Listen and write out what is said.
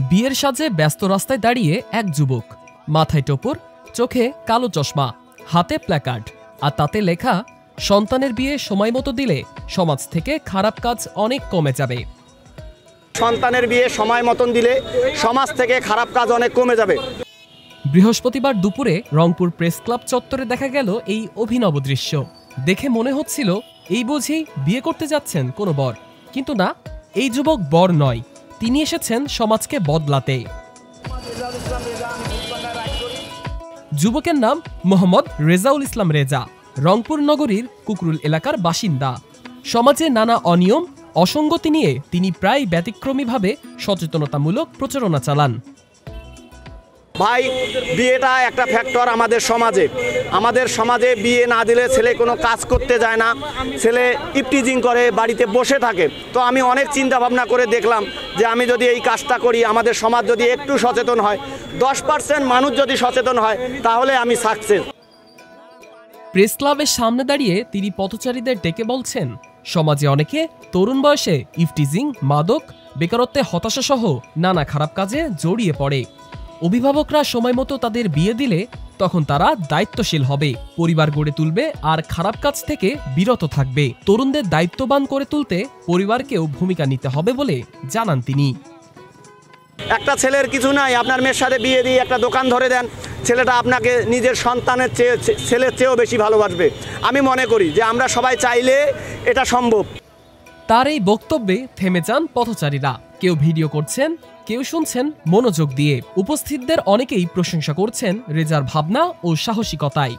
বিয়ের সাজে ব্যস্ত রাস্তায় দাঁড়িয়ে এক যুবক, মাথায় টোপর, চোখে কালো চশমা, হাতে প্ল্যাকার্ড, আর তাতে লেখা, সন্তানের বিয়ে সময় মতো দিলে সমাজ থেকে খারাপ কাজ অনেক কমে যাবে। সন্তানের বিয়ে সময় মতন দিলে সমাজ থেকে খারাপ কাজ অনেক কমে যাবে। বৃহস্পতিবার দুপুরে রংপুর প্রেস ক্লাব চত্বরে দেখা গেল এই অভিনব দৃশ্য। দেখে মনে হচ্ছিল এই বুঝি বিয়ে করতে যাচ্ছেন কোনো বর, কিন্তু না, এই যুবক বর নয়, তিনি এসেছেন সমাজকে বদলাতে। যুবকের নাম মোহাম্মদ রেজাউল ইসলাম রেজা, রংপুর নগরীর কুকরুল এলাকার বাসিন্দা। সমাজে নানা অনিয়ম, অসঙ্গতি নিয়ে তিনি প্রায় ব্যতিক্রমীভাবে সচেতনতামূলক প্রচারণা চালান। ভাই, বিয়েটা একটা ফ্যাক্টর আমাদের সমাজে বিয়ে না দিলে ছেলে কোনো কাজ করতে যায় না, ছেলে ইপটিজিং করে বাড়িতে বসে থাকে। তো আমি অনেক চিন্তা ভাবনা করে দেখলাম যে আমি যদি এই কাজটা করি, আমাদের সমাজ যদি একটু সচেতন হয়, 10% মানুষ যদি সচেতন হয়, তাহলে আমি সাকসেস। প্রেস ক্লাবের সামনে দাঁড়িয়ে তিনি পথচারীদের ডেকে বলছেন, সমাজে অনেকে তরুণ বয়সে ইফটিজিং, মাদক, বেকারত্বে হতাশা সহ নানা খারাপ কাজে জড়িয়ে পড়ে। অভিভাবকরা সময় মতো তাদের বিয়ে দিলে তখন তারা দায়িত্বশীল হবে, পরিবার গড়ে তুলবে আর খারাপ কাজ থেকে বিরত থাকবে। তরুণদের দায়িত্ববান করে তুলতে পরিবারকেও ভূমিকা নিতে হবে বলে জানান তিনি। একটা ছেলের কিছু নাই, আপনার মেয়ের সাথে বিয়ে দিয়ে একটা দোকান ধরে দেন, ছেলেটা আপনাকে নিজের সন্তানের ছেলের চেয়েও বেশি ভালোবাসবে। আমি মনে করি যে আমরা সবাই চাইলে এটা সম্ভব। তার এই বক্তব্যে থেমে যান পথচারীরা, কেউ ভিডিও করছেন, কেউ শুনছেন মনোযোগ দিয়ে। উপস্থিতদের অনেকেই প্রশংসা করছেন রেজার ভাবনা ও সাহসিকতায়।